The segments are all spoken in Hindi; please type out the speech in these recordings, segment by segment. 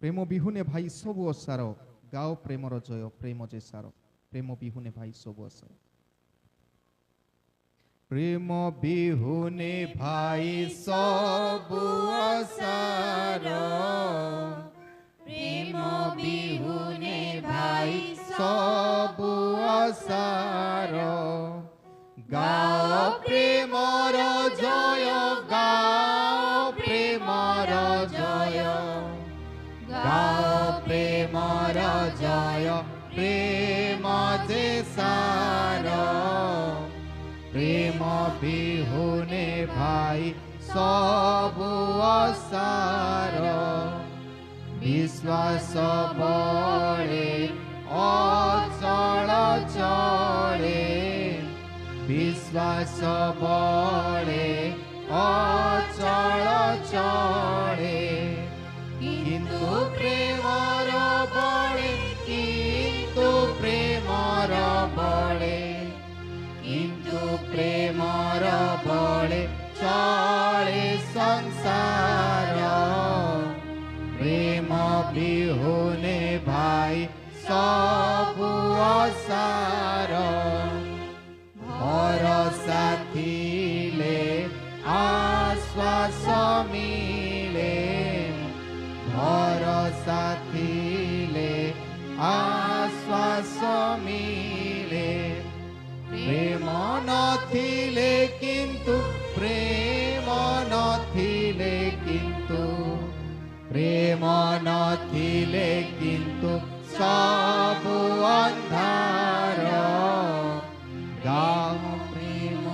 प्रेम बिहुने भाई सबु असार गाओ प्रेमर जय प्रेम जे सार प्रेम बिहुने भाई सबु असार प्रेम बिहुने भाई सबु असार प्रेम बिहुने भाई सबु असार गाओ प्रेमर जय गाओ प्रेमर जय गाओ प्रेमर जय प्रेम जे सार प्रेम बिहुने भाई सबु असार विश्वास बळे अचल चले विश्वास बळे अचल चले किंतु प्रेमर बळे किंतु प्रेमर बळे किंतु प्रेमर बळे चले संसार प्रेम बिहुने भाई सबु असार भरोसा थिले आश्वास मिले भरोसा थिले आश्वास मिले प्रेम नथिले किंतु प्रेम नथिले किंतु प्रेम नथिले किंतु सबु अंधार गाओ प्रेम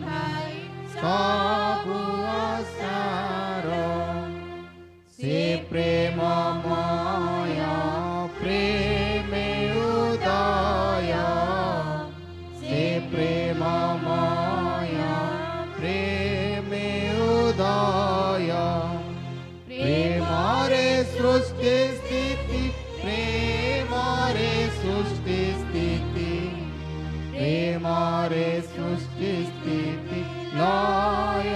भाई सबु असार से प्रेममय प्रेम उदय से प्रेममय प्रेम उदय प्रेम रे सृष्टि स्थिति प्रेम रे सृष्टि स्थिति प्रेम रे सृष्टि स्थिति लय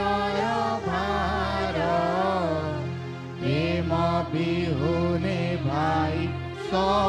भार प्रेम बिहुने भाई सब